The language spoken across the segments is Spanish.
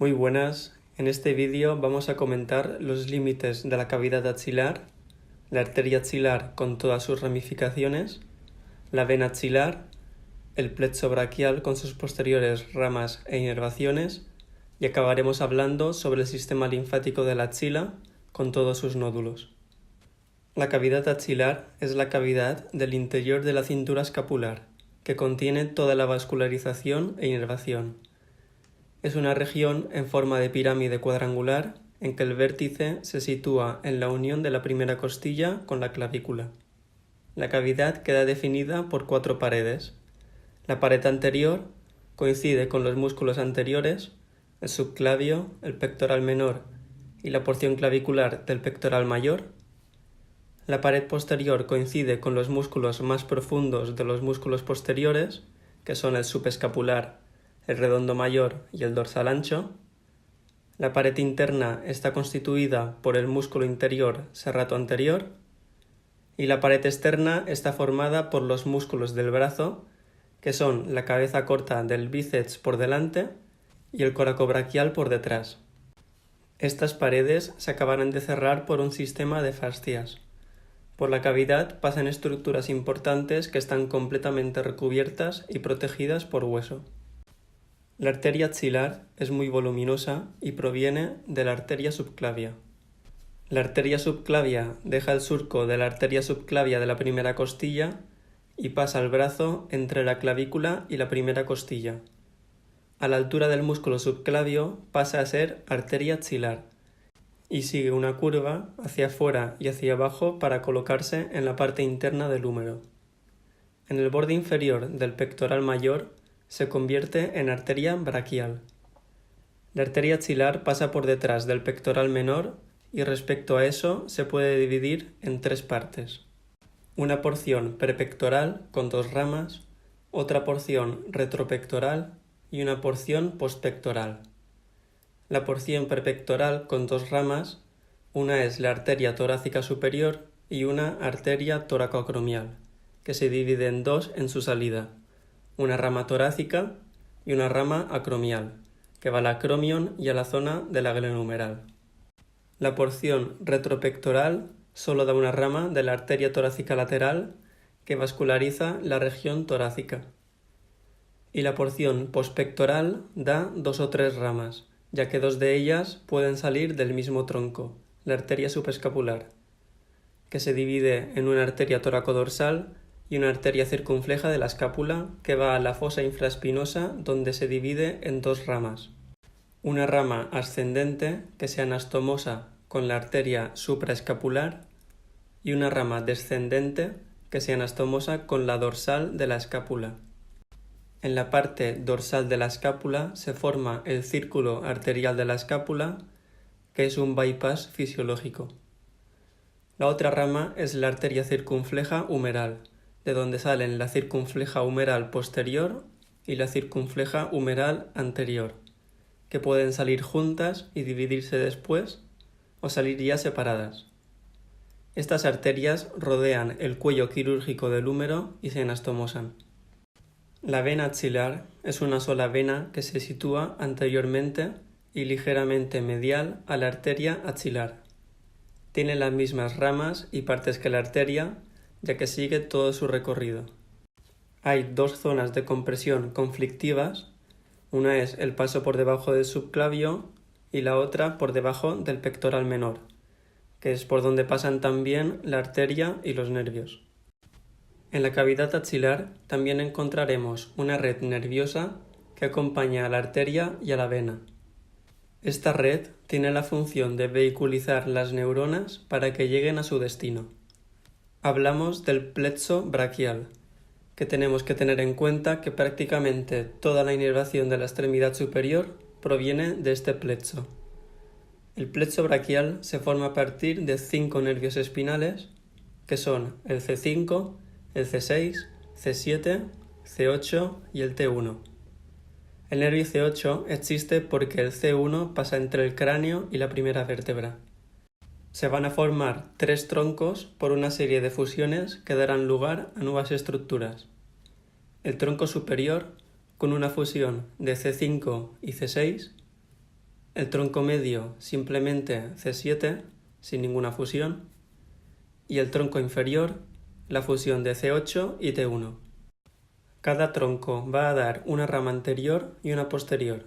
Muy buenas, en este vídeo vamos a comentar los límites de la cavidad axilar, la arteria axilar con todas sus ramificaciones, la vena axilar, el plexo braquial con sus posteriores ramas e inervaciones y acabaremos hablando sobre el sistema linfático de la axila con todos sus nódulos. La cavidad axilar es la cavidad del interior de la cintura escapular, que contiene toda la vascularización e inervación. Es una región en forma de pirámide cuadrangular en que el vértice se sitúa en la unión de la primera costilla con la clavícula. La cavidad queda definida por 4 paredes. La pared anterior coincide con los músculos anteriores, el subclavio, el pectoral menor y la porción clavicular del pectoral mayor. La pared posterior coincide con los músculos más profundos de los músculos posteriores, que son el subescapular, el redondo mayor y el dorsal ancho. La pared interna está constituida por el músculo interior serrato anterior y la pared externa está formada por los músculos del brazo, que son la cabeza corta del bíceps por delante y el coracobraquial por detrás. Estas paredes se acabarán de cerrar por un sistema de fascias. Por la cavidad pasan estructuras importantes que están completamente recubiertas y protegidas por hueso. La arteria axilar es muy voluminosa y proviene de la arteria subclavia. La arteria subclavia deja el surco de la arteria subclavia de la primera costilla y pasa al brazo entre la clavícula y la primera costilla. A la altura del músculo subclavio pasa a ser arteria axilar y sigue una curva hacia afuera y hacia abajo para colocarse en la parte interna del húmero. En el borde inferior del pectoral mayor se convierte en arteria braquial. La arteria axilar pasa por detrás del pectoral menor y respecto a eso se puede dividir en 3 partes. Una porción prepectoral con 2 ramas, otra porción retropectoral y una porción postpectoral. La porción prepectoral con 2 ramas, una es la arteria torácica superior y una arteria toracoacromial, que se divide en 2 en su salida. Una rama torácica y una rama acromial, que va al acromion y a la zona de la glenohumeral. La porción retropectoral solo da una rama de la arteria torácica lateral que vasculariza la región torácica. Y la porción postpectoral da 2 o 3 ramas, ya que 2 de ellas pueden salir del mismo tronco, la arteria subescapular, que se divide en una arteria toracodorsal y una arteria circunfleja de la escápula que va a la fosa infraespinosa, donde se divide en 2 ramas. Una rama ascendente que se anastomosa con la arteria supraescapular y una rama descendente que se anastomosa con la dorsal de la escápula. En la parte dorsal de la escápula se forma el círculo arterial de la escápula, que es un bypass fisiológico. La otra rama es la arteria circunfleja humeral, de donde salen la circunfleja humeral posterior y la circunfleja humeral anterior, que pueden salir juntas y dividirse después o salir ya separadas. Estas arterias rodean el cuello quirúrgico del húmero y se anastomosan. La vena axilar es una sola vena que se sitúa anteriormente y ligeramente medial a la arteria axilar. Tiene las mismas ramas y partes que la arteria, ya que sigue todo su recorrido. Hay 2 zonas de compresión conflictivas, una es el paso por debajo del subclavio y la otra por debajo del pectoral menor, que es por donde pasan también la arteria y los nervios. En la cavidad axilar también encontraremos una red nerviosa que acompaña a la arteria y a la vena. Esta red tiene la función de vehiculizar las neuronas para que lleguen a su destino. Hablamos del plexo braquial, que tenemos que tener en cuenta que prácticamente toda la inervación de la extremidad superior proviene de este plexo. El plexo braquial se forma a partir de 5 nervios espinales, que son el C5, el C6, C7, C8 y el T1. El nervio C8 existe porque el C1 pasa entre el cráneo y la primera vértebra. Se van a formar 3 troncos por una serie de fusiones que darán lugar a nuevas estructuras. El tronco superior, con una fusión de C5 y C6, el tronco medio simplemente C7, sin ninguna fusión, y el tronco inferior la fusión de C8 y T1. Cada tronco va a dar una rama anterior y una posterior.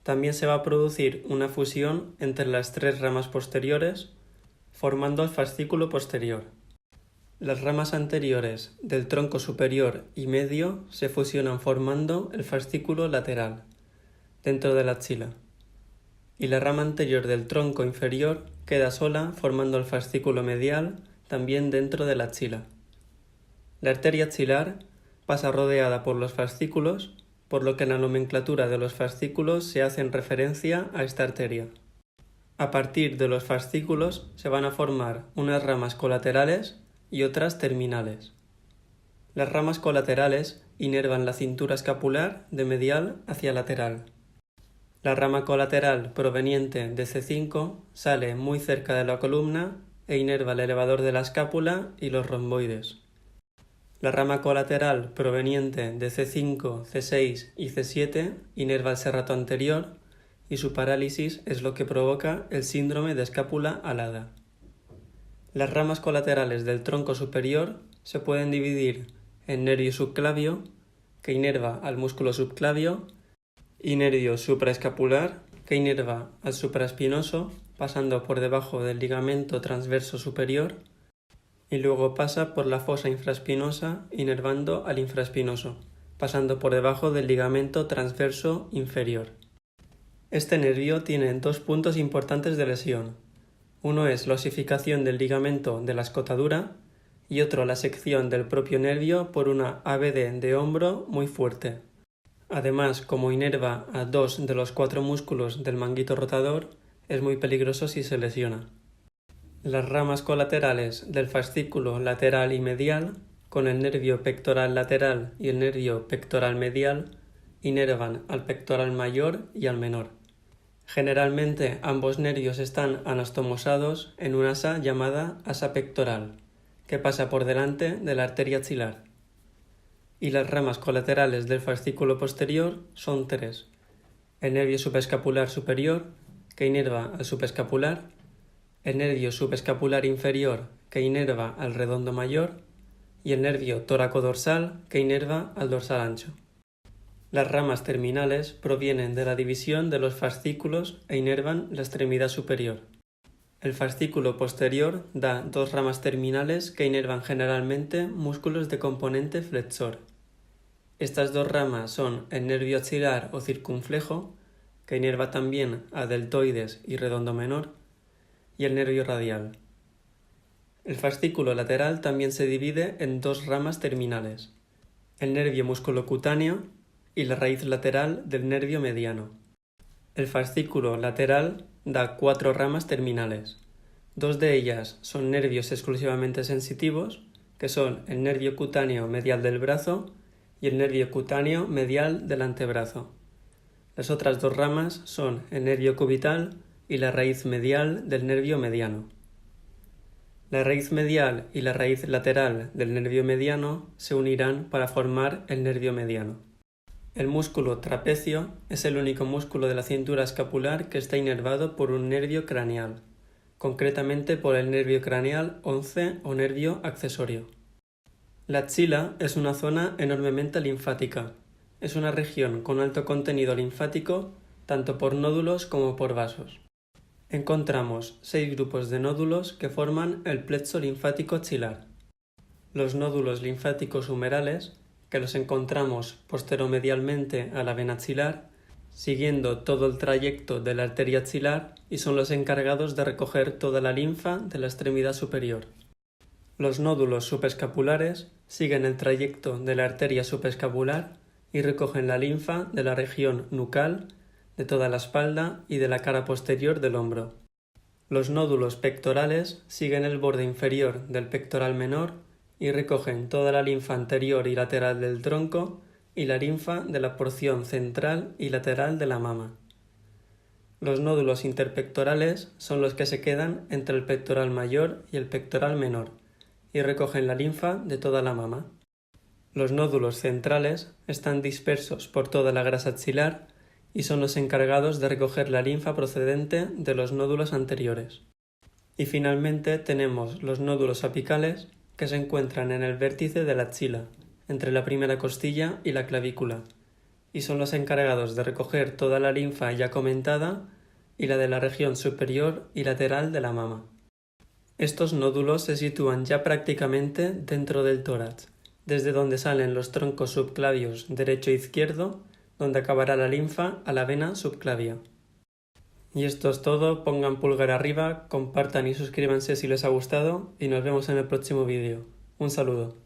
También se va a producir una fusión entre las tres ramas posteriores, formando el fascículo posterior. Las ramas anteriores del tronco superior y medio se fusionan formando el fascículo lateral, dentro de la axila, y la rama anterior del tronco inferior queda sola formando el fascículo medial también dentro de la axila. La arteria axilar pasa rodeada por los fascículos, por lo que en la nomenclatura de los fascículos se hacen referencia a esta arteria. A partir de los fascículos se van a formar unas ramas colaterales y otras terminales. Las ramas colaterales inervan la cintura escapular de medial hacia lateral. La rama colateral proveniente de C5 sale muy cerca de la columna e inerva el elevador de la escápula y los romboides. La rama colateral proveniente de C5, C6 y C7 inerva el serrato anterior y su parálisis es lo que provoca el síndrome de escápula alada. Las ramas colaterales del tronco superior se pueden dividir en nervio subclavio, que inerva al músculo subclavio, y nervio supraescapular, que inerva al supraespinoso, pasando por debajo del ligamento transverso superior, y luego pasa por la fosa infraespinosa inervando al infraespinoso, pasando por debajo del ligamento transverso inferior. Este nervio tiene dos puntos importantes de lesión. Uno es la osificación del ligamento de la escotadura y otro la sección del propio nervio por una ABD de hombro muy fuerte. Además, como inerva a 2 de los 4 músculos del manguito rotador, es muy peligroso si se lesiona. Las ramas colaterales del fascículo lateral y medial, con el nervio pectoral lateral y el nervio pectoral medial, inervan al pectoral mayor y al menor. Generalmente ambos nervios están anastomosados en un asa llamada asa pectoral, que pasa por delante de la arteria axilar. Y las ramas colaterales del fascículo posterior son 3. El nervio subescapular superior, que inerva al subescapular, el nervio subescapular inferior, que inerva al redondo mayor, y el nervio tóraco-dorsal, que inerva al dorsal ancho. Las ramas terminales provienen de la división de los fascículos e inervan la extremidad superior. El fascículo posterior da 2 ramas terminales que inervan generalmente músculos de componente flexor. Estas 2 ramas son el nervio axilar o circunflejo, que inerva también a deltoides y redondo menor, y el nervio radial. El fascículo lateral también se divide en 2 ramas terminales, el nervio musculocutáneo y la raíz lateral del nervio mediano. El fascículo lateral da 4 ramas terminales. 2 de ellas son nervios exclusivamente sensitivos, que son el nervio cutáneo medial del brazo y el nervio cutáneo medial del antebrazo. Las otras 2 ramas son el nervio cubital y la raíz medial del nervio mediano. La raíz medial y la raíz lateral del nervio mediano se unirán para formar el nervio mediano. El músculo trapecio es el único músculo de la cintura escapular que está inervado por un nervio craneal, concretamente por el nervio craneal 11 o nervio accesorio. La axila es una zona enormemente linfática. Es una región con alto contenido linfático tanto por nódulos como por vasos. Encontramos 6 grupos de nódulos que forman el plexo linfático axilar. Los nódulos linfáticos humerales, que los encontramos posteromedialmente a la vena axilar, siguiendo todo el trayecto de la arteria axilar y son los encargados de recoger toda la linfa de la extremidad superior. Los nódulos subescapulares siguen el trayecto de la arteria subescapular y recogen la linfa de la región nucal, de toda la espalda y de la cara posterior del hombro. Los nódulos pectorales siguen el borde inferior del pectoral menor y recogen toda la linfa anterior y lateral del tronco y la linfa de la porción central y lateral de la mama. Los nódulos interpectorales son los que se quedan entre el pectoral mayor y el pectoral menor y recogen la linfa de toda la mama. Los nódulos centrales están dispersos por toda la grasa axilar y son los encargados de recoger la linfa procedente de los nódulos anteriores. Y finalmente tenemos los nódulos apicales, que se encuentran en el vértice de la axila, entre la primera costilla y la clavícula, y son los encargados de recoger toda la linfa ya comentada y la de la región superior y lateral de la mama. Estos nódulos se sitúan ya prácticamente dentro del tórax, desde donde salen los troncos subclavios derecho e izquierdo, donde acabará la linfa a la vena subclavia. Y esto es todo, pongan pulgar arriba, compartan y suscríbanse si les ha gustado y nos vemos en el próximo vídeo. Un saludo.